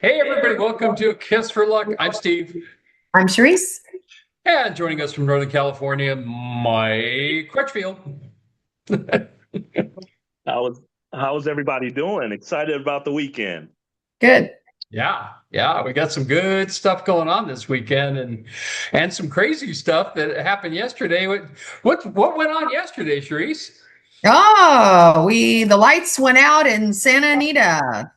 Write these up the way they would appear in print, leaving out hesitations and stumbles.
Hey everybody, welcome to Kiss for Luck. I'm Steve. I'm Charisse. And joining us from Northern California, Mike Crutchfield. How's how's everybody doing? Excited about the weekend? Good. Yeah, we got some good stuff going on this weekend and some crazy stuff that happened yesterday. What went on yesterday, Charisse? Oh, the lights went out in Santa Anita.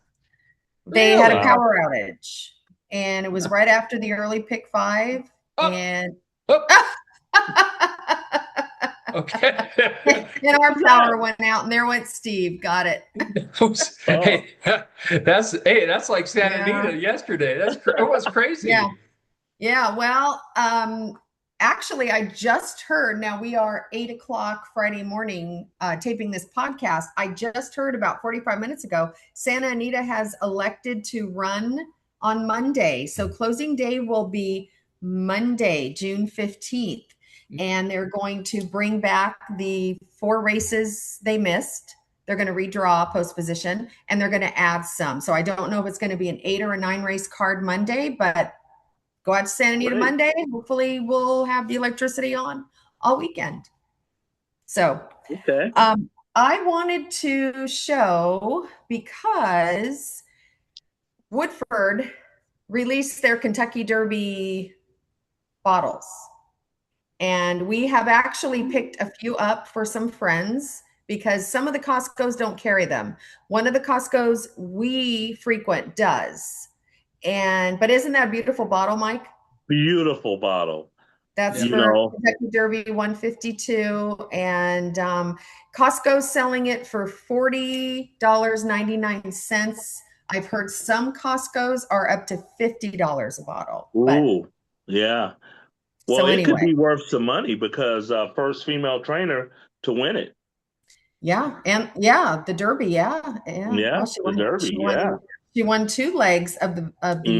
They had a Really? Wow. power outage, and it was right after the early pick five. Oh, And oh, okay. and our power went out, and there went Steve. Got it. Oh, Hey, that's like Santa Yeah, Anita yesterday. It was yeah, crazy. yeah. Well, actually, I just heard. Now we are 8 o'clock Friday morning, taping this podcast. I just heard about 45 minutes ago. Santa Anita has elected to run on Monday, so closing day will be Monday, June 15th, and they're going to bring back the four races they missed. They're going to redraw post position and they're going to add some. So I don't know if it's going to be an 8 or a 9 race card Monday, but go out to Santa Anita great. Monday. Hopefully, we'll have the electricity on all weekend. So, Okay. I wanted to show because Woodford released their Kentucky Derby bottles. And we have actually picked a few up for some friends because some of the Costco's don't carry them. One of the Costco's we frequent does. But isn't that a beautiful bottle, Mike? Beautiful bottle. That's Yeah. You for know, Kentucky Derby 152. And Costco's selling it for $40.99. I've heard some Costco's are up to $50 a bottle. But ooh, yeah. Well, so it could anyway, be worth some money because first female trainer to win it. yeah. And yeah, the Derby, yeah. Yeah. Well, Yeah, the Derby. Yeah. she won two legs of the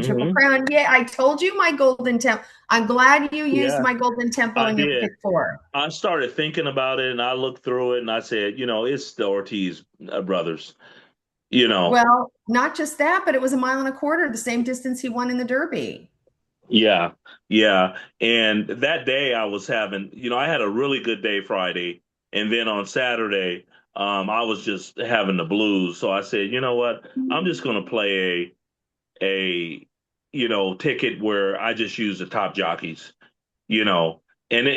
Triple Hmm. Crown. Yeah, I told you my golden tempo. I'm glad you used Yeah, my golden tempo I in your did. pick four. I started thinking about it and I looked through it and I said, it's the Ortiz brothers. You know, Well, not just that, but it was a mile and a quarter, the same distance he won in the Derby. Yeah, yeah. And that day I was having, I had a really good day Friday. And then on Saturday, I was just having the blues. So I said, you know what? I'm just going to play a ticket where I just use the top jockeys, you know. And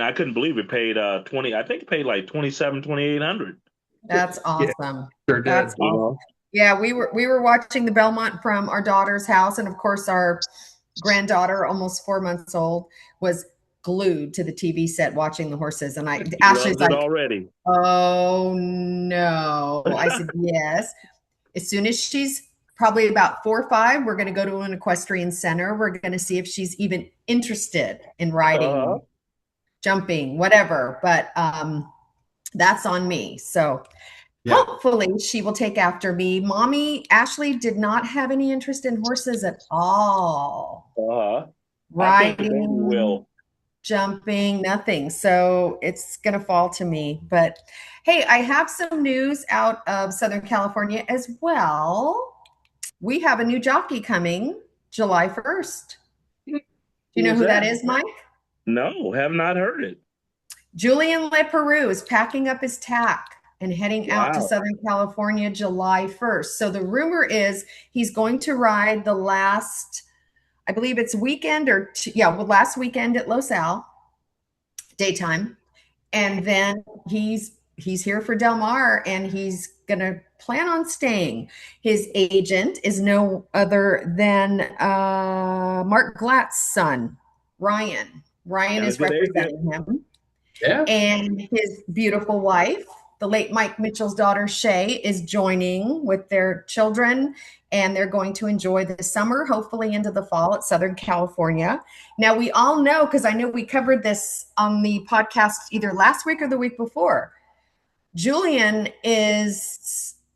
I couldn't believe it paid 20, I think it paid like 27, 2,800. That's Yeah, awesome. sure That's did. You awesome. know? Yeah, we were watching the Belmont from our daughter's house, and of course our granddaughter, almost 4 months old, was glued to the TV set watching the horses. And She Ashley's loves it like, already. "Oh no." I said, "Yes." As soon as she's probably about 4 or 5, we're going to go to an equestrian center. We're going to see if she's even interested in Uh-huh. riding, jumping, whatever. But that's on me. So Yeah. hopefully she will take after me. Mommy, Ashley did not have any interest in horses at all. Uh-huh. I think the baby Riding, will. jumping, nothing. So it's going to fall to me. But hey, I have some news out of Southern California as well. We have a new jockey coming July 1st. Do you Who know was who that that? is, Mike? No, have not heard it. Julian Leperoux is packing up his tack and heading out to Wow. Southern California July 1st. So the rumor is he's going to ride the last, I believe it's weekend last weekend at Los Al, daytime. And then he's here for Del Mar and he's going to plan on staying. His agent is no other than Mark Glatt's son, Ryan. Ryan Got a is good agent. representing him. Yeah. And his beautiful wife, the late Mike Mitchell's daughter, Shay, is joining with their children, and they're going to enjoy the summer, hopefully into the fall at Southern California. Now, we all know, because I know we covered this on the podcast either last week or the week before.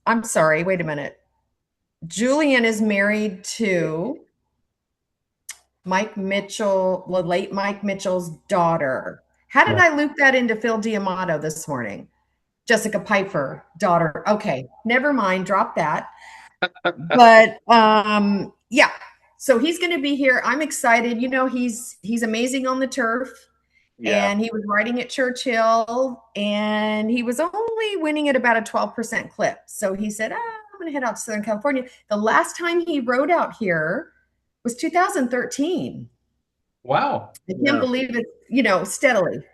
I'm sorry, wait a minute. Julian is married to Mike Mitchell, the late Mike Mitchell's daughter. How did Yeah. I loop that into Phil Diamato this morning? Jessica Pfeiffer, daughter. Okay, never mind, drop that. But Yeah. So he's going to be here. I'm excited. You know, he's amazing on the turf. Yeah, And he was riding at Churchill, and he was only winning at about a 12% clip. So he said, I'm going to head out to Southern California. The last time he rode out here was 2013. Wow. I can't yeah, believe it, steadily.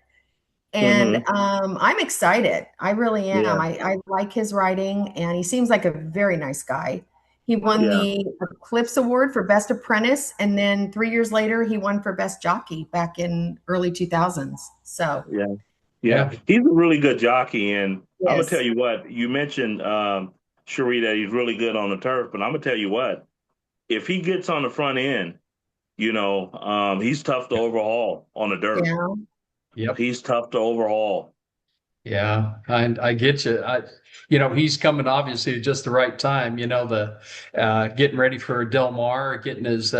And hmm I'm excited. I really yeah, am. I like his riding, and he seems like a very nice guy. He won yeah, the Eclipse Award for Best Apprentice, and then 3 years later, he won for Best Jockey back in early 2000s. So, yeah, yeah. Yeah. He's a really good jockey, and I'm gonna tell yes. you what. You mentioned Cherie, that he's really good on the turf, but I'm gonna tell you what. If he gets on the front end, he's tough to overhaul on the dirt. Yeah. Yep. He's tough to overhaul. Yeah, and I get you. He's coming obviously at just the right time. The getting ready for Del Mar, getting his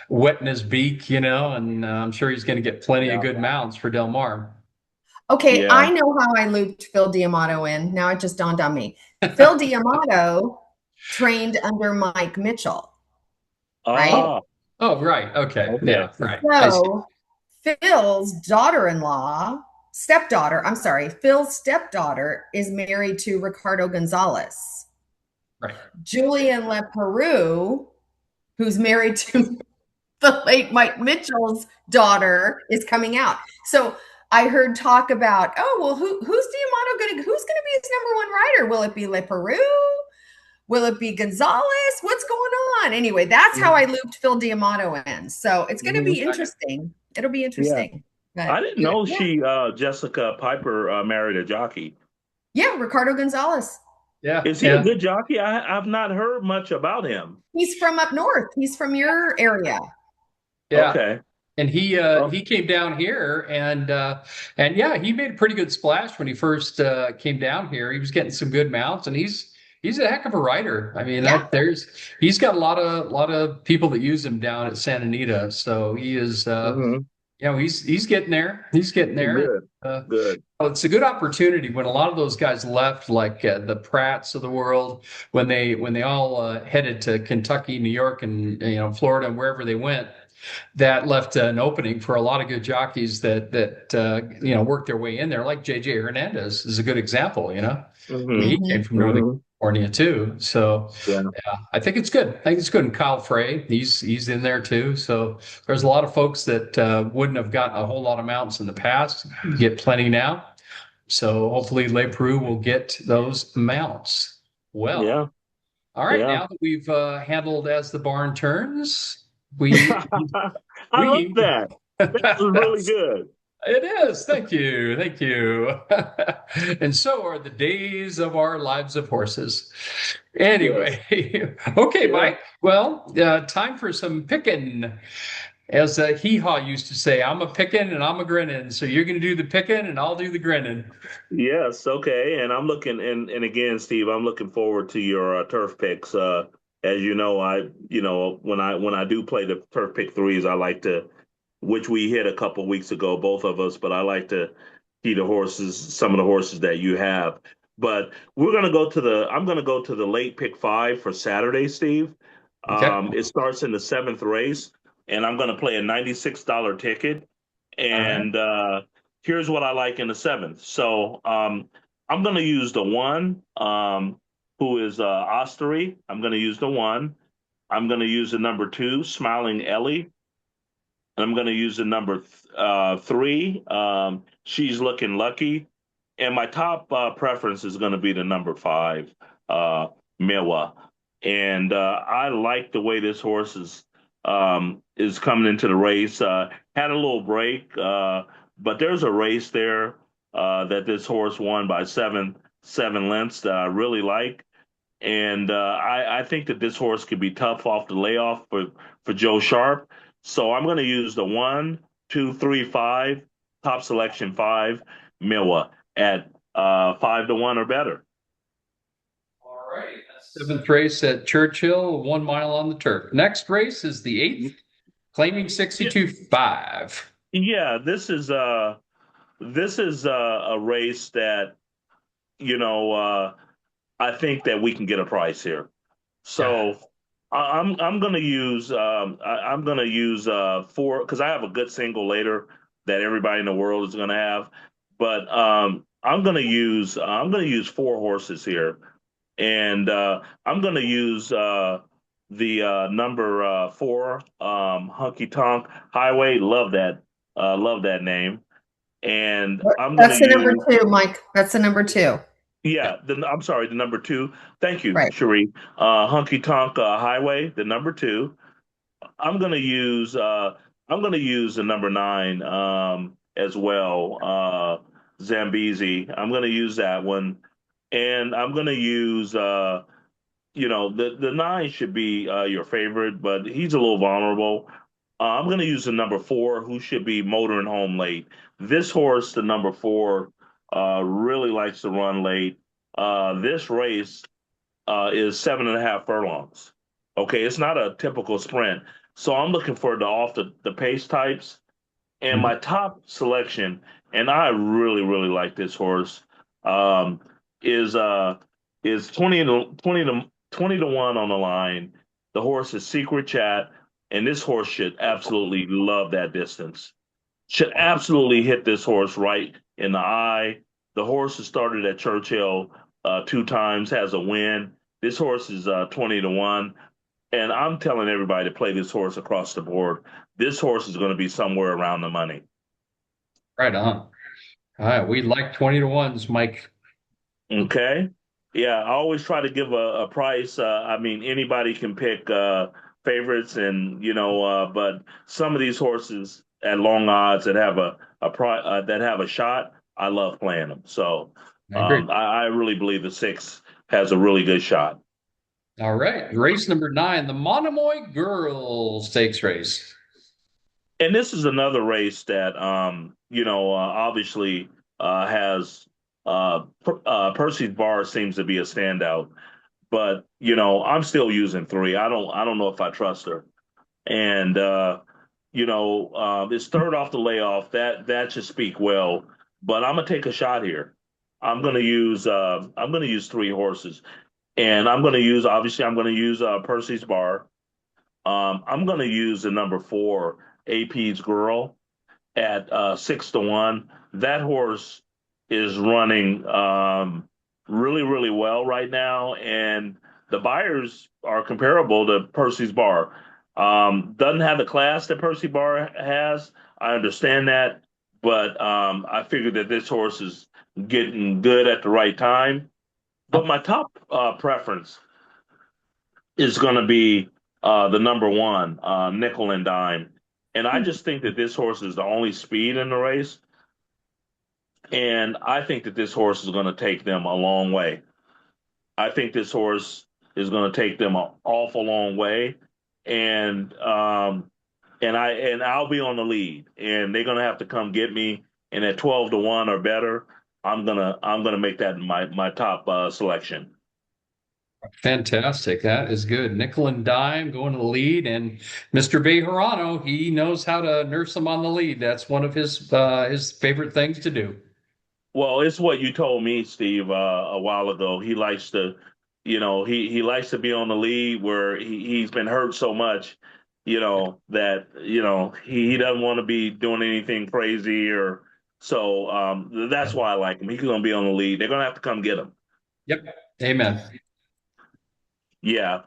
wetting his beak. And I'm sure he's going to get plenty of Yeah, good mounts for Del Mar. Okay, yeah. I know how I looped Phil D'Amato in. Now it just dawned on me. Phil D'Amato trained under Mike Mitchell, right? Ah, Oh, right. Okay. okay. Yeah. Right. I see. So Phil's daughter-in-law, stepdaughter, I'm sorry, Phil's stepdaughter is married to Ricardo Gonzalez. Right. Julian LePeroux, who's married to the late Mike Mitchell's daughter, is coming out. So I heard talk about, oh, well, who's gonna be his number one rider? Will it be LePeroux? Will it be Gonzalez? What's going on? Anyway, that's how I looped Phil D'Amato in. So it's going to Mhm. be interesting. It'll be Yeah. interesting. But I didn't yeah, know yeah, Jessica Piper married a jockey. yeah, Ricardo Gonzalez. Yeah. Is he a Yeah. good jockey? I've not heard much about him. He's from up north. He's from your area. Yeah. Okay. And he Oh, he came down here and yeah, he made a pretty good splash when he first came down here. He was getting some good mounts, and he's a heck of a rider. I mean, Yeah. he's got a lot of people that use him down at Santa Anita. So he is hmm he's getting there. He's getting there. good, Uh, good. it's a good opportunity when a lot of those guys left, like the Pratts of the world, when they all headed to Kentucky, New York, and Florida, and wherever they went. That left an opening for a lot of good jockeys that worked their way in there, like JJ Hernandez is a good example. I mean, he Hmm. came from Northern hmm California too. So Yeah, yeah, I think it's good. I think it's good. And Kyle Frey, he's in there too. So there's a lot of folks that wouldn't have gotten a whole lot of mounts in the past, get plenty now. So hopefully Le Peru will get those mounts. Well, yeah, all right. yeah. Now that we've handled as the barn turns, we I love we that. That was really good. it is. Thank you. Thank you. And so are the days of our lives of horses. Yes. Anyway, okay, Yeah. Mike. Well, time for some picking. As Hee Haw used to say, I'm a picking and I'm a grinning. So you're going to do the picking and I'll do the grinning. Yes. Okay. And I'm looking, and again, Steve, I'm looking forward to your turf picks. As you know, when I do play the turf pick threes, I like to, which we hit a couple weeks ago, both of us, but I like to see some of the horses that you have. But I'm gonna go to the late pick five for Saturday, Steve. Okay. It starts in the seventh race, and I'm gonna play a $96 ticket. All right. And here's what I like in the seventh. So I'm gonna use the one, who is Ostery. I'm gonna use the one. I'm gonna use the number two, Smiling Ellie. I'm going to use the number three. She's looking lucky. And my top preference is going to be the number five, uh, Miwa. And I like the way this horse is coming into the race. Had a little break, but there's a race there that this horse won by seven lengths that I really like. And I think that this horse could be tough off the layoff for Joe Sharp. So I'm going to use the one, two, three, five, top selection five, Miwa at 5 to 1 or better. All right. Seventh race at Churchill, 1 mile on the turf. Next race is the eighth, claiming Yeah, 62.5. yeah, this is a race that you know I think that we can get a price here. Yeah. So I'm gonna use I'm gonna use four because I have a good single later that everybody in the world is gonna have, but I'm gonna use four horses here, and I'm gonna use the number four Hunky Tonk Highway. Love that name, and I'm gonna That's the number use two, Mike. That's the number two. yeah. I'm sorry, the number two. Thank you, Right. Cherie. Hunky Tonk Highway, the number two. I'm gonna use the number nine as well, Zambezi. I'm gonna use that one, and I'm gonna use the nine should be your favorite, but he's a little vulnerable. I'm gonna use the number four, who should be motoring home late. This horse, the number four, really likes to run late. This race is 7.5 furlongs. Okay, it's not a typical sprint. So I'm looking for the off the pace types. And Mhm. my top selection, and I really, really like this horse, um, is uh is 20 to 1 on the line. The horse is Secret Chat, and this horse should absolutely love that distance. Should absolutely hit this horse right in the eye. The horse has started at Churchill two times, has a win. This horse is 20 to 1. And I'm telling everybody to play this horse across the board. This horse is going to be somewhere around the money. Right on. All right, we like 20 to ones, Mike. Okay. Yeah, I always try to give a price. I mean, anybody can pick favorites, and but some of these horses at long odds that have that have a shot, I love playing them. So I agree. I really believe the six has a really good shot. All right, race number 9, the Monomoy Girls Stakes race. And this is another race that, obviously has Percy's Bar seems to be a standout, but I'm still using three. I don't know if I trust her, and it's third off the layoff. That should speak well, but I'm gonna take a shot here. I'm gonna use three horses, and I'm gonna use Percy's Bar. I'm going to use the number four, AP's Girl, at 6 to 1. That horse is running really, really well right now, and the buyers are comparable to Percy's Bar. Doesn't have the class that Percy Bar has. I understand that, but I figured that this horse is getting good at the right time. But my top preference is going to be the number one, Nickel and Dime. And I just think that this horse is the only speed in the race. And I think that this horse is going to take them a long way. I think this horse is going to take them an awful long way. And I'll be on the lead. And they're going to have to come get me. And at 12 to 1 or better, I'm gonna make that my top selection. Fantastic. That is good. Nickel and dime going to the lead, and Mr. Bejarano, he knows how to nurse them on the lead. That's one of his favorite things to do. Well, it's what you told me, Steve, a while ago. He likes to, he likes to be on the lead where he's been hurt so much, that he doesn't want to be doing anything crazy or so. That's why I like him. He's going to be on the lead. They're going to have to come get him. Yep. Amen. Yeah,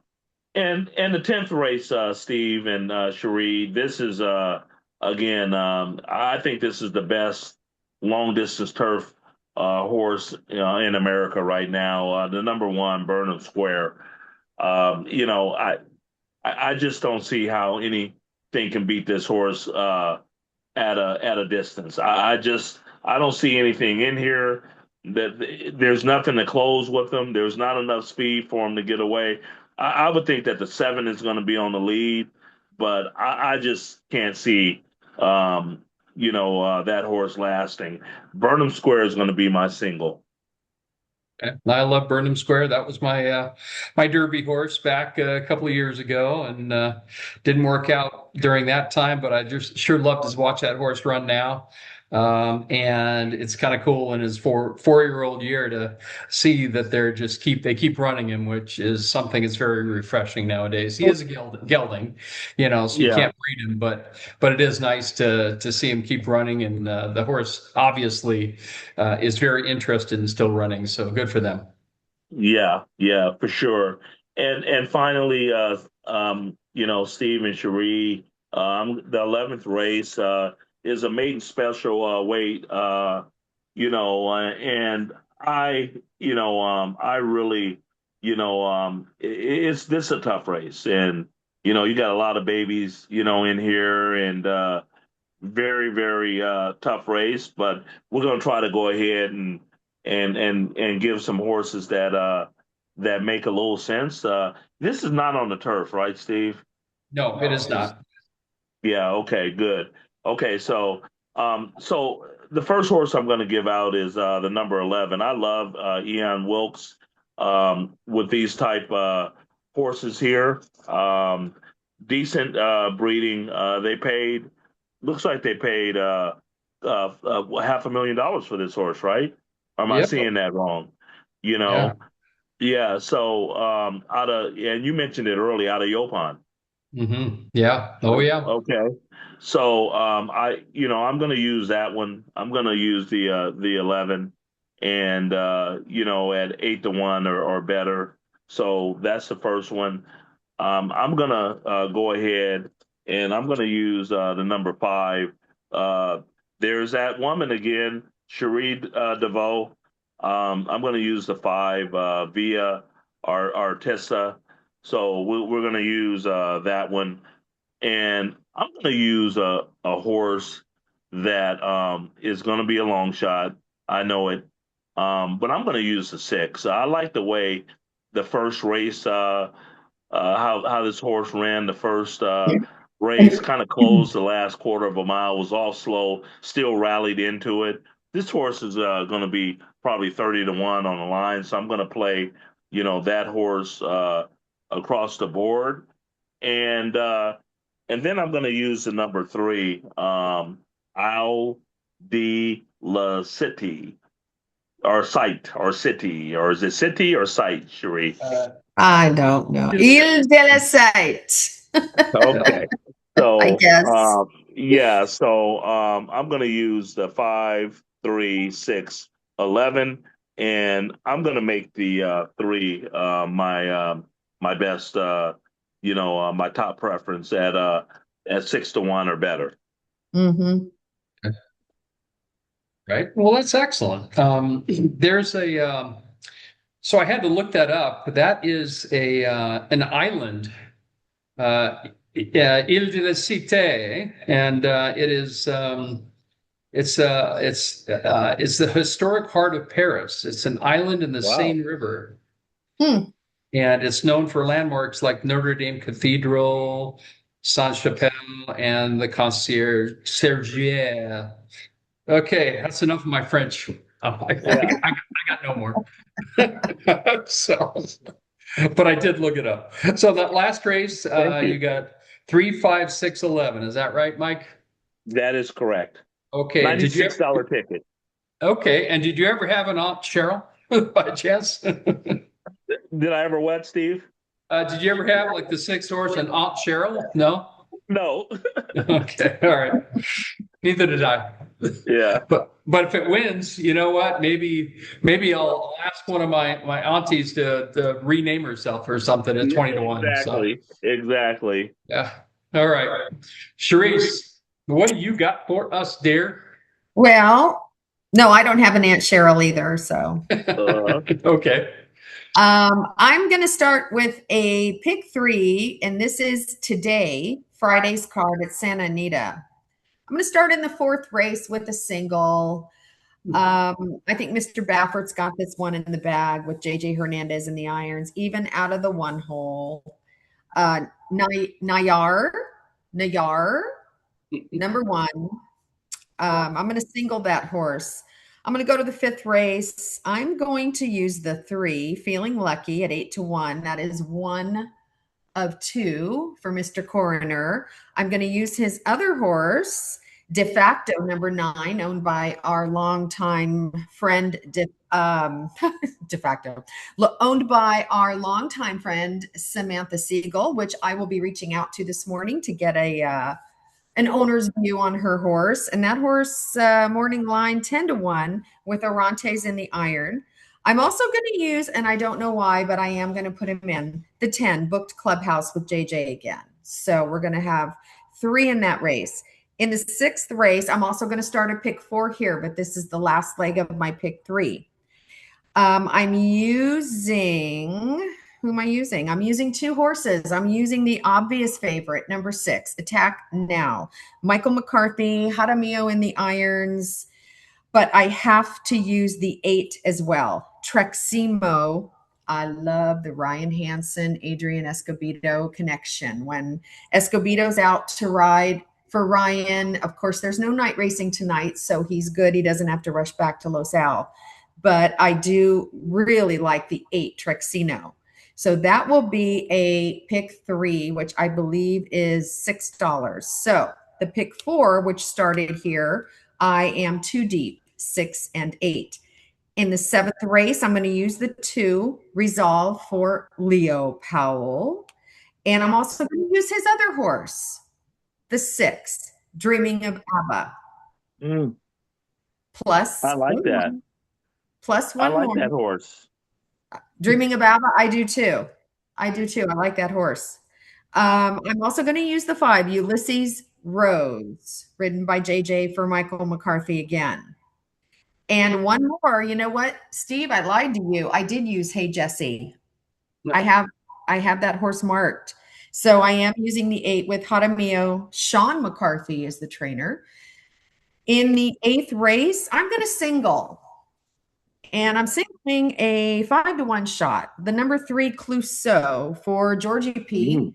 and the 10th race, Steve and Cherie, this is again, I think this is the best long distance turf horse in America right now. The number one, Burnham Square. I just don't see how anything can beat this horse at a distance. I don't see anything in here that there's nothing to close with them. There's not enough speed for him to get away. I would think that the seven is going to be on the lead, but I just can't see that horse lasting. Burnham Square is going to be my single. I love Burnham Square. That was my Derby horse back a couple of years ago, and didn't work out during that time. But I just sure love to watch that horse run now. And it's kind of cool in his four-year-old year to see that they keep running him, which is something that's very refreshing nowadays. He is a gelding, so you Yeah. can't breed him, but it is nice to see him keep running, and the horse obviously is very interested in still running. So good for them. Yeah, yeah, for sure. And finally, Steve and Cherie, the 11th race is a maiden special weight, and I really, it's this a tough race, and you got a lot of babies, in here, and very, very tough race, but we're going to try to go ahead and give some horses that make a little sense. This is not on the turf, right, Steve? No, it is not. Yeah. Okay. Good. Okay. So the first horse I'm going to give out is the number 11. I love Ian Wilkes with these type horses here. Decent breeding. Looks like they paid $500,000 for this horse, right? Or am I Yep. seeing that wrong? You Yeah. know, yeah. So and you mentioned it early, out of Yopon. Yeah. Oh, yeah. Okay. So I'm going to use that one. I'm going to use the 11, and at 8 to 1 or better. So that's the first one. I'm gonna go ahead and I'm gonna use the number 5. Uh, there's that woman again, Cherie DeVoe. I'm gonna use the 5 via Artessa. So we're gonna use that one, and I'm gonna use a horse that is gonna be a long shot. I know it, but I'm gonna use the 6. I like the way the first race. How this horse ran the first race, kind of closed the last quarter of a mile, was all slow, still rallied into it. This horse is going to be probably 30 to 1 on the line, so I'm going to play, that horse across the board, and uh, and then I'm going to use the number 3, Al de la City, or Sight, or City, or is it City or Sight, Cherie? I don't know. Il de la Sight. Okay. I So, guess. yeah, so I'm going to use the 5, 3, 6, 11, and I'm going to make the 3 my best, my top preference at 6 to 1 or better. Mm-hmm. Right. Well, that's excellent. There's a so I had to look that up. That is a an island, Ile de la Cité, and it is it's the historic heart of Paris. It's an island in the Wow. Seine River, Hmm. and it's known for landmarks like Notre Dame Cathedral, Saint-Chapelle, and the Conciergerie. Okay, that's enough of my French. Yeah. I got no more. So, but I did look it up. So that last race, Thank you you. got 3, 5, 6, 11. Is that right, Mike? That is correct. Okay. $96 ticket. Okay, and did you ever have an Aunt Cheryl by chance? Did I ever what, Steve? Did you ever have like the 6 horse and Aunt Cheryl? No? No. Okay, all right. Neither did I. Yeah. But if it wins, you know what? Maybe I'll ask one of my aunties to rename herself or something at Yeah, 20 to 1. So exactly. yeah. All right. Charisse, what do you got for us, dear? Well, no, I don't have an Aunt Cheryl either. So Okay. I'm going to start with a pick 3, and this is today, Friday's card at Santa Anita. I'm going to start in the 4th race with a single. I think Mr. Baffert's got this one in the bag with JJ Hernandez in the irons, even out of the 1 hole. Nayar, number 1. I'm going to single that horse. I'm going to go to the 5th race. I'm going to use the 3, Feeling Lucky, at 8 to 1. That is 1 of 2 for Mr. Coroner. I'm going to use his other horse De facto number 9, owned by our longtime friend, de facto, owned by our longtime friend Samantha Siegel, which I will be reaching out to this morning to get an owner's view on her horse. And that horse, morning line 10-1 with Orontes in the iron. I'm also going to use, and I don't know why, but I am going to put him in the 10 booked clubhouse with JJ again. So we're going to have 3 in that race. In the 6th race, I'm also going to start a pick 4 here, but this is the last leg of my pick 3. I'm using, who am I using? I'm using 2 horses. I'm using the obvious favorite, number 6, Attack Now. Michael McCarthy, Jaramillo in the irons, but I have to use the 8 as well. Treximo. I love the Ryan Hansen, Adrian Escobedo connection. When Escobedo's out to ride for Ryan, of course, there's no night racing tonight, so he's good. He doesn't have to rush back to Los Al. But I do really like the 8, Trexino. So that will be a pick 3, which I believe is $6. So the pick 4, which started here, I am too deep, 6 and 8. In the 7th race, I'm going to use the 2, Resolve, for Leo Powell. And I'm also going to use his other horse, the 6, Dreaming of ABBA. Plus, I like that. Plus one more. I like more. that horse. Dreaming of ABBA, I do too. I like that horse. I'm also going to use the 5, Ulysses Rose, ridden by JJ for Michael McCarthy again. And one more, you know what, Steve, I lied to you. I did use Hey Jesse. No. I have that horse marked. So I am using the 8 with Jaramillo. Sean McCarthy is the trainer. In the 8th race, I'm going to single. And I'm singling a 5-1 shot. The number 3, Clouseau, for Georgie P.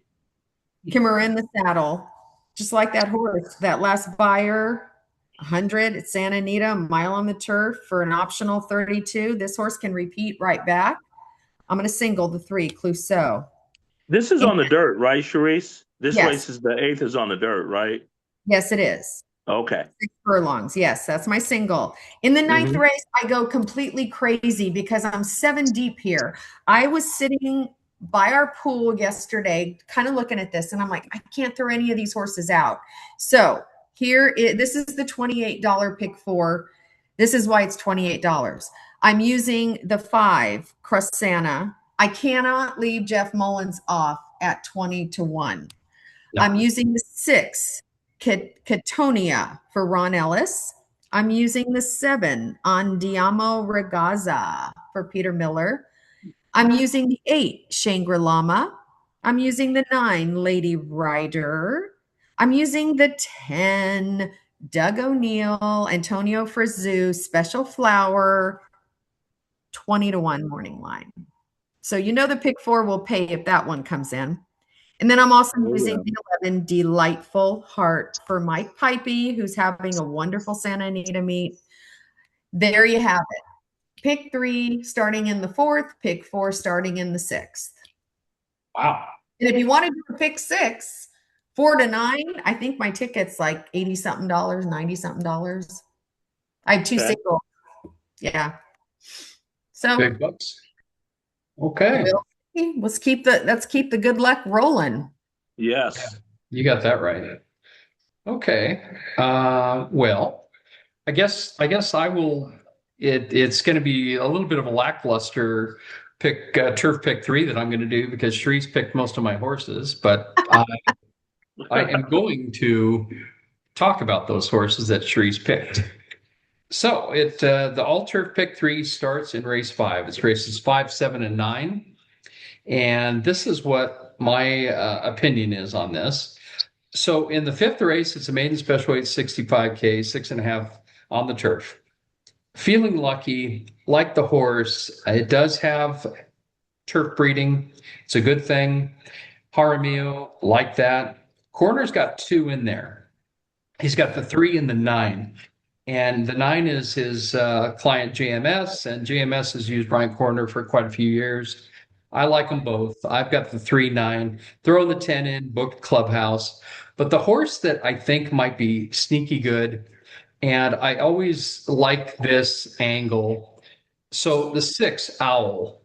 Kimura in the saddle. Just like that horse, that last buyer, 100 at Santa Anita, a mile on the turf for an optional 32. This horse can repeat right back. I'm going to single the 3, Clouseau. This is on the dirt, right, Charisse? This Yes. race is the 8th is on the dirt, right? Yes, it is. Okay. 6 furlongs. Yes, that's my single. In the 9th race, I go completely crazy because I'm 7 deep here. I was sitting by our pool yesterday, kind of looking at this, and I'm like, I can't throw any of these horses out. So this is the $28 pick 4. This is why it's $28. I'm using the 5, Crusana. I cannot leave Jeff Mullins off at 20-1. No. I'm using the 6, Catonia, for Ron Ellis. I'm using the 7, Andiamo Ragazza, for Peter Miller. I'm using the 8, Shangri-Lama. I'm using the 9, Lady Rider. I'm using the 10, Doug O'Neill, Antonio Frazu, Special Flower, 20-1 morning line. So you know the pick 4 will pay if that one comes in. And then I'm also using the 11, Delightful Heart, for Mike Pipey, who's having a wonderful Santa Anita meet. There you have it. Pick 3 starting in the 4th, pick 4 starting in the 6th. Wow. And if you want to do a pick 6, 4-9, I think my ticket's like $80-something, $90-something. I have 2 singles. Yeah. So big bucks. Okay. Let's keep the good luck rolling. Yes. Yeah, you got that right. Okay. Well, I guess I will. It's going to be a little bit of a lackluster pick, turf pick 3 that I'm going to do because Charisse picked most of my horses, but I am going to talk about those horses that Charisse picked. So the all turf pick 3 starts in race 5. It's races 5, 7, and 9. And this is what my opinion is on this. So in the 5th race, it's a maiden special weight 65K, 6.5 on the turf. Feeling lucky, like the horse. It does have turf breeding. It's a good thing. Jaramillo, like that. Corner's got 2 in there. He's got the 3 and the 9. And the 9 is his client JMS, and JMS has used Brian Corner for quite a few years. I like them both. I've got the 3-9, throwing the 10 in, booked Clubhouse. But the horse that I think might be sneaky good, and I always like this angle. So the 6, Owl.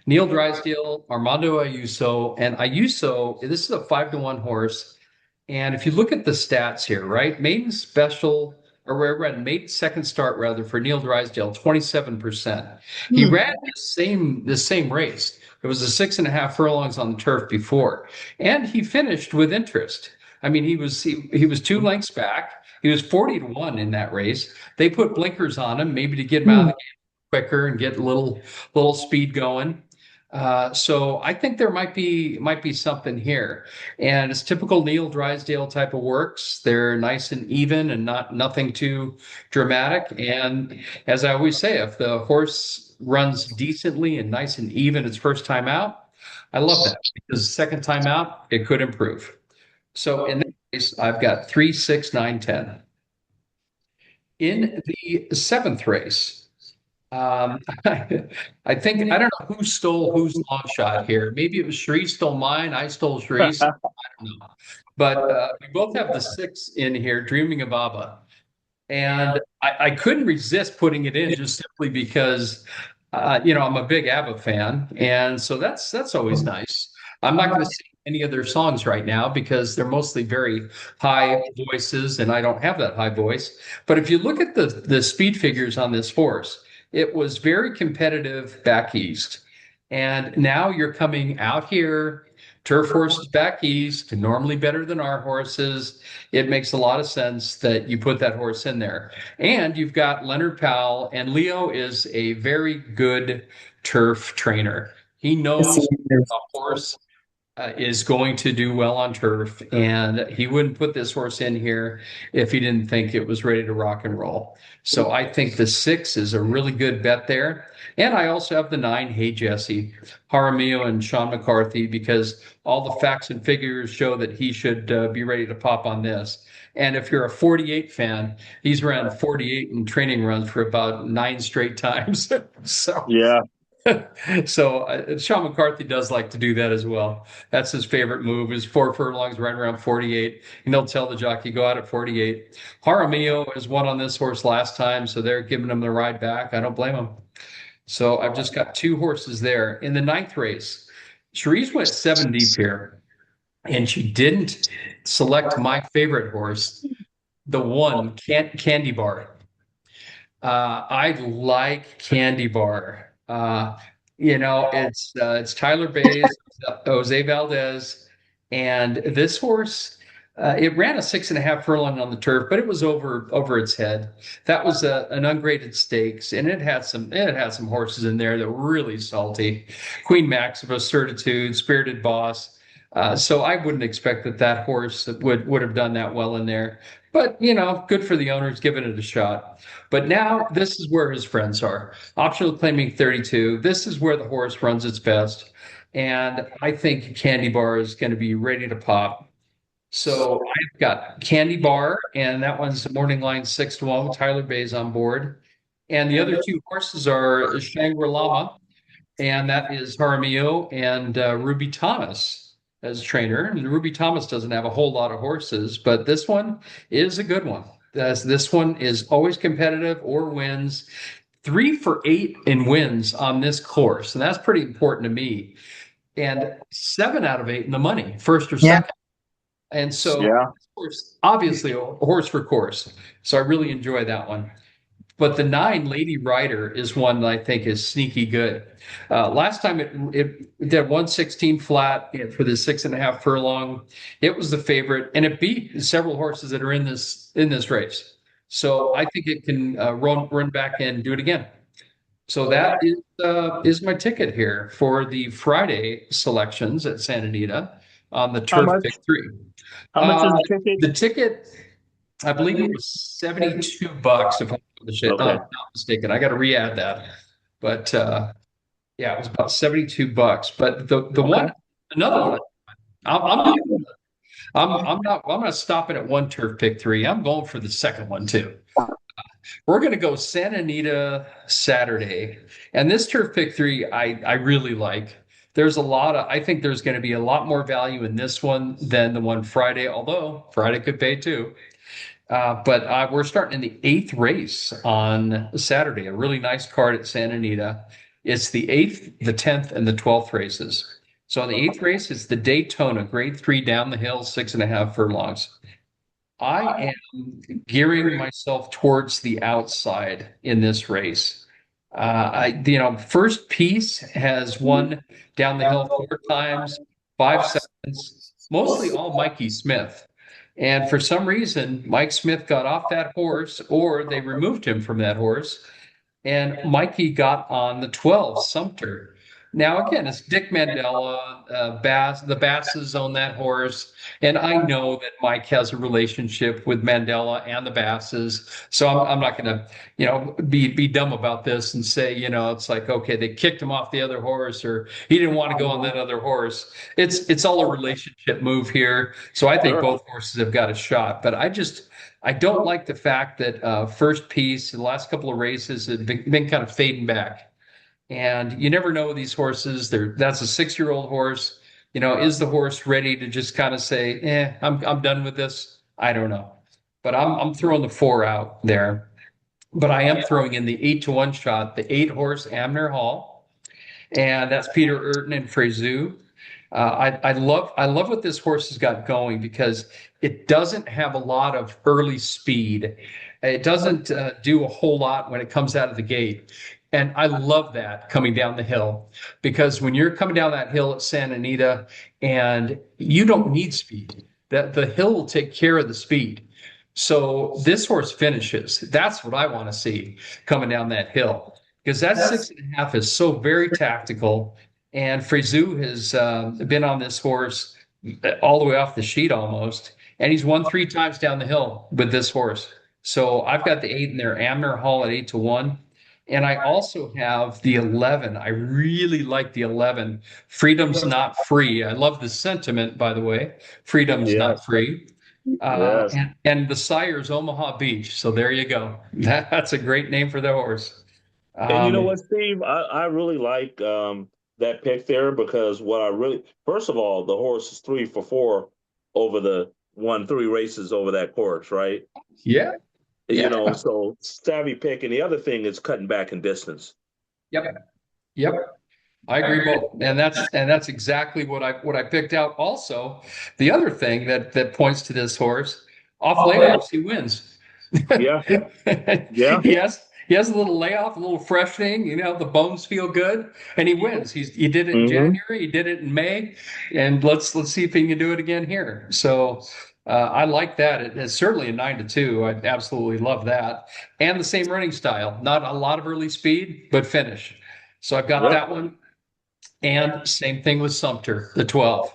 Neil Drysdale, Armando Ayuso, and Ayuso, this is a 5-1 horse. And if you look at the stats here, right? Maiden special, or maiden second start rather for Neil Drysdale, 27%. He Hmm. ran the same race. It was a 6.5 furlongs on the turf before, and he finished with interest. I mean, he was 2 lengths back. He was 40-1 in that race. They put blinkers on him, maybe to get him out of the game quicker and get a little speed going. So I think there might be something here, and it's typical Neil Drysdale type of works. They're nice and even and nothing too dramatic. And as I always say, if the horse runs decently and nice and even its first time out, I love that because second time out it could improve. So in that case, I've got 3, 6, 9, 10. In the seventh race. I think I don't know who stole whose long shot here. Maybe it was Charisse stole mine. I stole Charisse. I don't know. But we both have the 6 in here, Dreaming of Abba. And I couldn't resist putting it in just simply because, I'm a big ABBA fan, and so that's always nice. I'm not going to sing any of their songs right now because they're mostly very high voices, and I don't have that high voice. But if you look at the speed figures on this horse, it was very competitive back east, and now you're coming out here. Turf horses back east, normally better than our horses. It makes a lot of sense that you put that horse in there. And you've got Leonard Powell, and Leo is a very good turf trainer. He knows a horse is going to do well on turf, and he wouldn't put this horse in here if he didn't think it was ready to rock and roll. So I think the 6 is a really good bet there. And I also have the 9, Hey Jesse, Jaramillo and Sean McCarthy, because all the facts and figures show that he should be ready to pop on this. And if you're a 48 fan, he's ran 48 in training runs for about 9 straight times. So Yeah. so Sean McCarthy does like to do that as well. That's his favorite move is 4 furlongs right around 48. And he'll tell the jockey, go out at 48. Jaramillo has won on this horse last time, so they're giving him the ride back. I don't blame him. So I've just got 2 horses there. In the 9th race, Charisse went 7 deep here, and she didn't select my favorite horse, the 1, Candy Bar. I like Candy Bar. It's Tyler Bays, Jose Valdez, and this horse. It ran a 6.5 furlong on the turf, but it was over its head. That was an ungraded stakes, and it had some horses in there that were really salty. Queen Maxima, Certitude, Spirited Boss. So I wouldn't expect that horse would have done that well in there. But good for the owners giving it a shot. But now this is where his friends are. Optional claiming 32. This is where the horse runs its best. And I think Candy Bar is going to be ready to pop. So I've got Candy Bar, and that one's the morning line 6-1 with Tyler Bays on board. And the other 2 horses are Shangri-La, and that is Jaramillo and Ruby Thomas as trainer. And Ruby Thomas doesn't have a whole lot of horses, but this one is a good one. This one is always competitive or wins. 3 for 8 in wins on this course, and that's pretty important to me. And 7 out of 8 in the money, first or second. And so, Yeah. obviously, a horse for course. So I really enjoy that one. But the 9, Lady Rider, is one that I think is sneaky good. Last time it did 116 flat for the 6.5 furlong. It was the favorite, and it beat several horses that are in this race. So I think it can run back and do it again. So that is my ticket here for the Friday selections at Santa Anita on the How Turf much? Pick 3. How much is the ticket? The ticket, I believe it was $72 if I'm Okay. not mistaken. I got to re-add that, but yeah, it was about $72. But the one, another one, I'm not stopping at one Turf Pick 3. I'm going for the second one too. We're going to go Santa Anita Saturday, and this Turf Pick 3 I really like. there's a lot of, I think there's going to be a lot more value in this one than the one Friday, although Friday could pay too. But we're starting in the eighth race on Saturday, a really nice card at Santa Anita. It's the eighth, the 10th, and the 12th races. So in the eighth race, it's the Daytona, grade 3 down the hill, 6.5 furlongs. I am gearing myself towards the outside in this race. First Piece has won down the hill 4 times, 5 seconds, mostly all Mikey Smith. And for some reason, Mike Smith got off that horse, or they removed him from that horse, and Mikey got on the 12, Sumter. Now, again, it's Dick Mandela, the Basses own that horse. And I know that Mike has a relationship with Mandela and the Basses. So I'm not going to, be dumb about this and say, it's like, okay, they kicked him off the other horse or he didn't want to go on that other horse. It's all a relationship move here. So I think both horses have got a shot. But I don't like the fact that First Piece, the last couple of races, have been kind of fading back. And you never know with these horses. That's a 6-year-old horse. Is the horse ready to just kind of say, I'm done with this? I don't know. But I'm throwing the 4 out there. But I am throwing in the 8-1 shot, the 8-horse Amner Hall. And that's Peter Urton and Frezu. I love what this horse has got going because it doesn't have a lot of early speed. It doesn't do a whole lot when it comes out of the gate. And I love that coming down the hill because when you're coming down that hill at Santa Anita and you don't need speed, that the hill will take care of the speed. So this horse finishes. That's what I want to see coming down that hill because that 6.5 is so very tactical. And Frezu has been on this horse all the way off the sheet almost. And he's won 3 times down the hill with this horse. So I've got the 8 in there, Amner Hall at 8-1. And I also have the 11. I really like the 11. Freedom's not free. I love the sentiment, by the way. Freedom's not free. And the sire's Omaha Beach. So there you go. That's a great name for the horse. And you know what, Steve? I really like that pick there because first of all, the horse is 3 for 4 over the 3 races over that course, right? Yeah. So savvy pick. And the other thing is cutting back in distance. Yep. I agree both. And that's exactly what I picked out. Also, the other thing that points to this horse, off layoffs, he wins. Yeah. He has a little layoff, a little freshening, the bones feel good, and he wins. He did it in January, he did it in May, and let's see if he can do it again here. So I like that. It's certainly a 9-2. I absolutely love that. And the same running style. Not a lot of early speed, but finish. So I've got that one. And same thing with Sumter, the 12,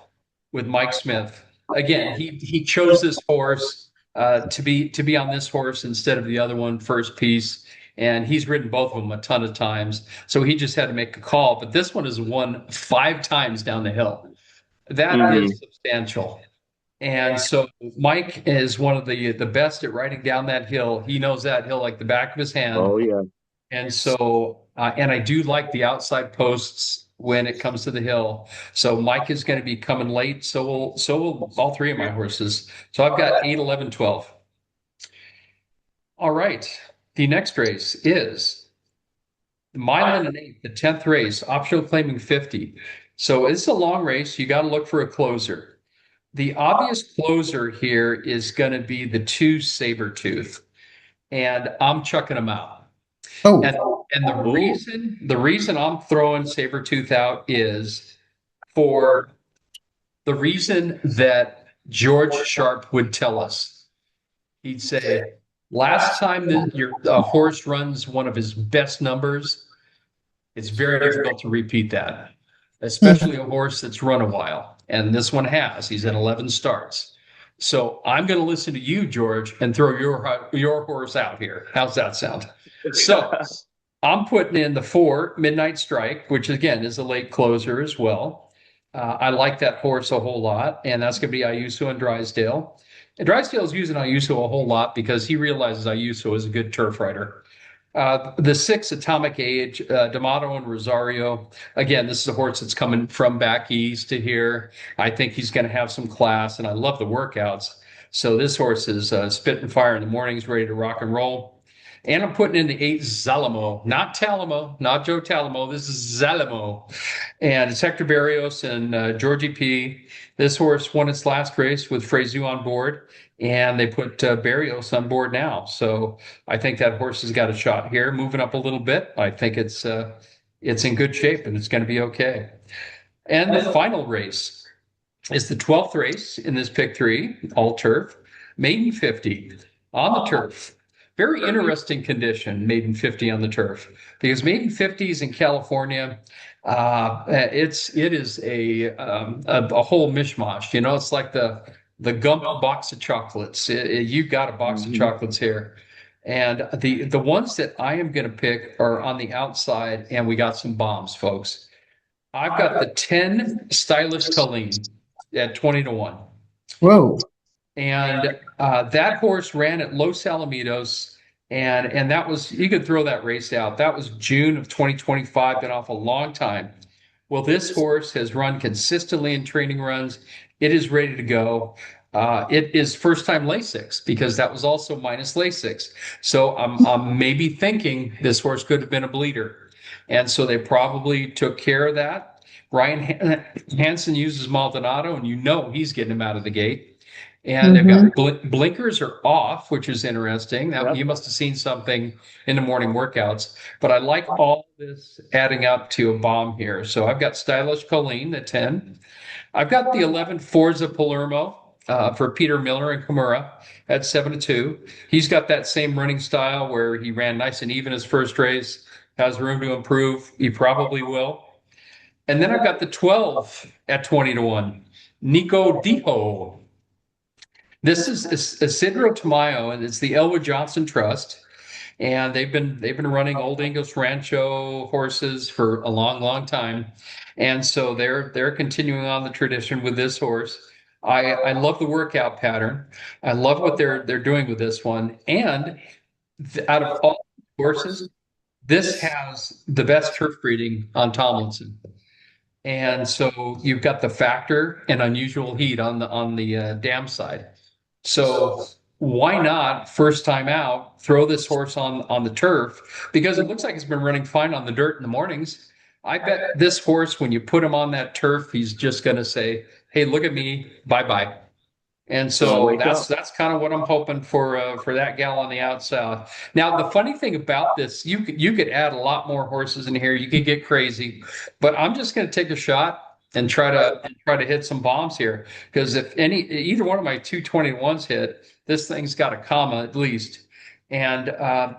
with Mike Smith. Again, he chose this horse to be on this horse instead of the other one, First Piece. And he's ridden both of them a ton of times. So he just had to make a call. But this one has won 5 times down the hill. That is substantial. And so Mike is one of the best at riding down that hill. He knows that hill like the back of his hand. Oh, yeah. And so, and I do like the outside posts when it comes to the hill. So Mike is going to be coming late. So will all 3 of my horses. So I've got 8, 11, 12. All right. The next race is Mile and 8, the 10th race, optional claiming 50. So it's a long race. You got to look for a closer. The obvious closer here is going to be the 2 Sabertooth, and I'm chucking them out. Oh, and the reason I'm throwing Sabertooth out is for the reason that George Sharp would tell us. He'd say, last time a horse runs one of his best numbers, it's very difficult to repeat that, especially a horse that's run a while. And this one has. He's at 11 starts. So I'm going to listen to you, George, and throw your horse out here. How's that sound? So I'm putting in the 4 Midnight Strike, which again is a late closer as well. I like that horse a whole lot, and that's going to be Ayuso and Drysdale. And Drysdale's using Ayuso a whole lot because he realizes Ayuso is a good turf rider. The 6 Atomic Age, D'Amato and Rosario. Again, this is a horse that's coming from back east to here. I think he's going to have some class, and I love the workouts. So this horse is spit and fire in the mornings, ready to rock and roll. And I'm putting in the 8 Zalamo, not Talamo, not Joe Talamo. This is Zalamo. And it's Hector Barrios and Georgie P. This horse won its last race with Frezu on board, and they put Barrios on board now. So I think that horse has got a shot here, moving up a little bit. I think it's in good shape and it's going to be okay. And the final race is the 12th race in this pick three, all turf, maiden 50 on the turf. Very interesting condition, maiden 50 on the turf, because maiden 50s in California, it is a whole mishmash. You know, it's like the Gump box of chocolates. You got a box of chocolates here. And the ones that I am going to pick are on the outside, and we got some bombs, folks. I've got the 10 Stylish Colleen at 20-1. Whoa. And that horse ran at Los Alamitos, and that was, you could throw that race out. That was June of 2025, been off a long time. Well, this horse has run consistently in training runs. It is ready to go. It is first time Lasix, because that was also minus Lasix. So I'm maybe thinking this horse could have been a bleeder. And so they probably took care of that. Ryan Hansen uses Maldonado, and you know he's getting him out of the gate. And they've got blinkers are off, which is interesting. That you must have seen something in the morning workouts. But I like all this adding up to a bomb here. So I've got Stylish Colleen at 10. I've got the 11 Forza Palermo for Peter Miller and Kimura at 7-2. He's got that same running style where he ran nice and even his first race, has room to improve. He probably will. And then I've got the 12 at 20-1, Nico Dijo. This is Isidro Tamayo, and it's the Elwood Johnson Trust. And they've been running Old English Rancho horses for a long, long time. And so they're continuing on the tradition with this horse. I love the workout pattern. I love what they're doing with this one. And out of all horses, this has the best turf breeding on Tomlinson. And so you've got the factor and unusual heat on the dam side. So why not, first time out, throw this horse on the turf? Because it looks like it's been running fine on the dirt in the mornings. I bet this horse, when you put him on that turf, he's just going to say, hey, look at me, bye-bye. And so that's kind of what I'm hoping for that gal on the outside. Now, the funny thing about this, you could add a lot more horses in here. You could get crazy, but I'm just going to take a shot and try to hit some bombs here, because if either one of my 221s hit, this thing's got a comma at least. And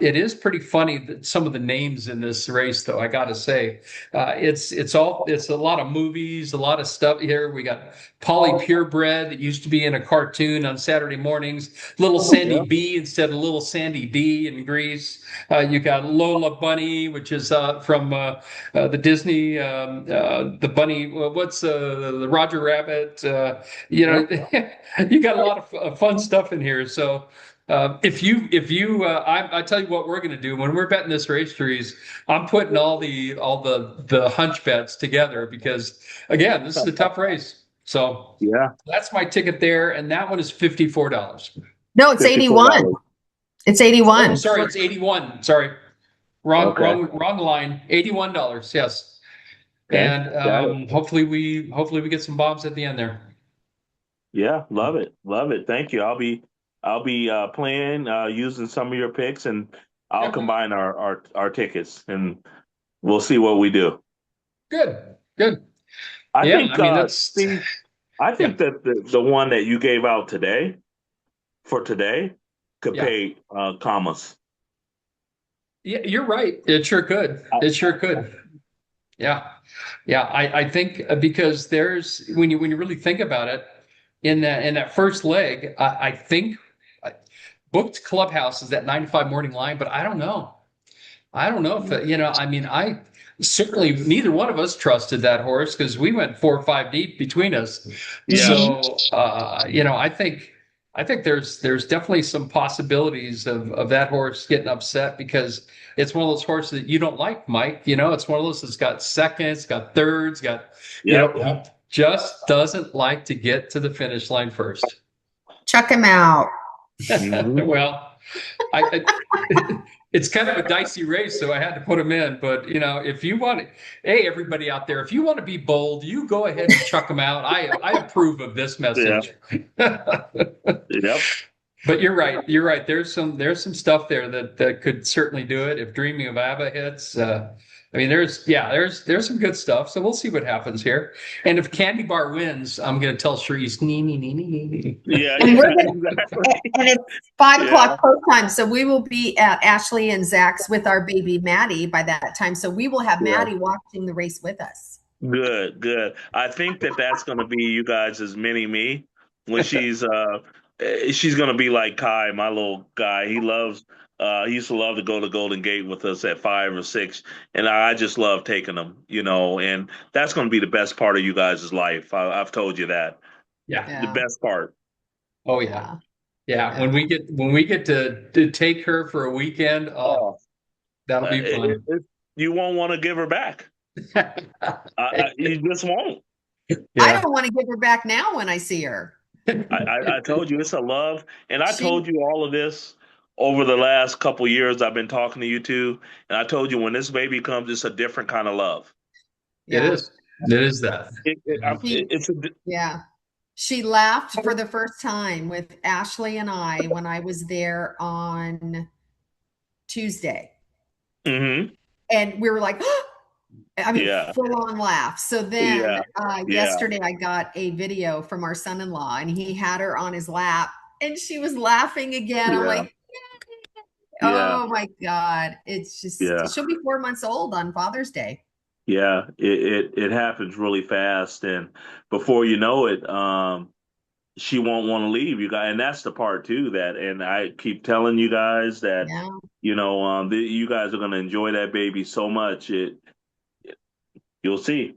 it is pretty funny that some of the names in this race, though, I got to say, it's a lot of movies, a lot of stuff here. We got Polly Purebred that used to be in a cartoon on Saturday mornings, Little Sandy B instead of Little Sandy D in Greece. You got Lola Bunny, which is from the Disney, the bunny. What's the Roger Rabbit? You got a lot of fun stuff in here. So. If you I tell you what we're going to do when we're betting this race series, I'm putting all the hunch bets together, because again, this is a tough race. So that's my ticket there, and that one is $54. No, it's 81. It's 81. Oh, sorry, it's 81. Sorry, wrong line. $81. Yes, okay. And hopefully we get some bombs at the end there. Yeah, love it. Thank you. I'll be playing using some of your picks, and I'll combine our tickets, and we'll see what we do. Good. I think that the one that you gave out today could pay commas. Yeah, you're right. It sure could. Yeah. I think because there's when you really think about it, in that first leg, I think. Booked Clubhouse is that 9 to 5 morning line, but I don't know. If I certainly neither one of us trusted that horse, because we went 4 or 5 deep between us. Yeah. So I think I think there's definitely some possibilities of that horse getting upset because it's one of those horses that you don't like, Mike. It's one of those that's got seconds, got thirds, Yep. he just doesn't like to get to the finish line first. Chuck him out. Mhm. Well, it's kind of a dicey race, so I had to put him in. But if you want, hey, everybody out there, if you want to be bold, you go ahead and chuck him out. I approve of this Yeah. message. Yep. But you're right. You're right. There's some stuff there that could certainly do it if Dreaming of ABBA hits. I mean, there's some good stuff. So we'll see what happens here. And if Candy Bar wins, I'm going to tell Charisse, nee, nee, nee, nee, nee. Yeah. And we're gonna, Exactly. and it's 5 o'clock Yeah. post time, so we will be at Ashley and Zach's with our baby Maddie by that time. So we will have Yeah. Maddie watching the race with us. Good. Good. I think that's going to be you guys' mini me when she's going to be like Kai, my little guy. He used to love to go to Golden Gate with us at 5 or 6, and I just love taking him, and that's going to be the best part of you guys' life. I've told you that. Yeah. The best part. Oh yeah. Yeah. When we get to take her for a weekend, that'll be fun. You won't want to give her back. You just won't. I don't want to give her back now when I see her. I told you it's a love, and I told you all of this over the last couple years. I've been talking to you two, and I told you when this baby comes, it's a different kind of love. It is. It is that. Yeah. She laughed for the first time with Ashley and I when I was there on Tuesday. Mm-hmm. And we were like, I mean, full on laugh. So then yesterday I got a video from our son-in-law and he had her on his lap and she was laughing again. I'm like, oh my God. It's just, she'll be 4 months old on Father's Day. Yeah, it happens really fast. And before you know it, she won't want to leave you guys. And that's the part too and I keep telling you guys that, you guys are going to enjoy that baby so much. You'll see.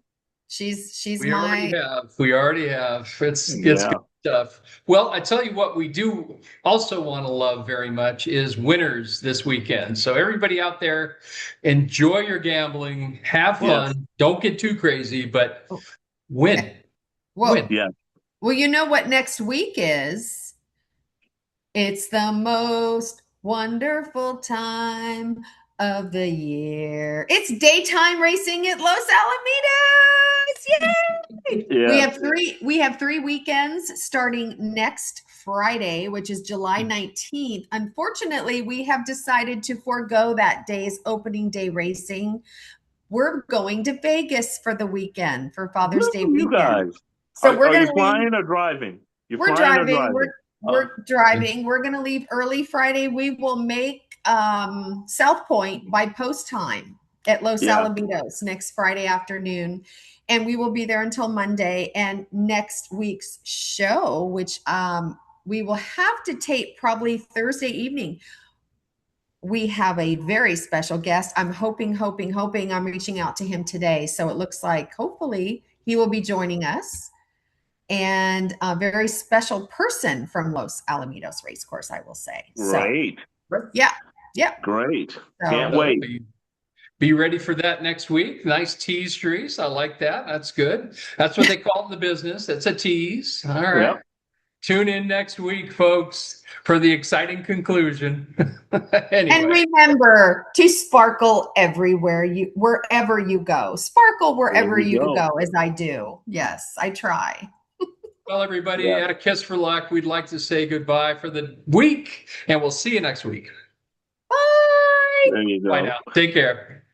We already have. It's good stuff. Well, I tell you what, we do also want to love very much is winners this weekend. So everybody out there, enjoy your gambling, have fun, don't get too crazy, but win. Win. Yeah. Well, you know what next week is? It's the most wonderful time of the year. It's daytime racing at Los Alamitos. Yay! Yeah. We have three weekends starting next Friday, which is July 19th. Unfortunately, we have decided to forego that day's opening day racing. We're going to Vegas for the weekend for Father's Day weekend. You guys. So are you flying or driving? We're driving. We're driving. We're going to leave early Friday. We will make South Point by post time at Los Alamitos next Friday afternoon. And we will be there until Monday. And next week's show, which we will have to tape probably Thursday evening. We have a very special guest. I'm hoping. I'm reaching out to him today. So it looks like hopefully he will be joining us. And a very special person from Los Alamitos Racecourse, I will say. Great. So, yeah. Great. Can't wait. Be ready for that next week. Nice tease, Charisse. I like that. That's good. That's what they call it in the business. It's a tease. All right. Yep. Tune in next week, folks, for the exciting conclusion. Anyway. And remember to sparkle wherever you go. Sparkle wherever you go, as I do. Yes, I try. Well, everybody, at A Kiss for Luck, we'd like to say goodbye for the week, and we'll see you next week. Bye. There you go. Bye now. Take care.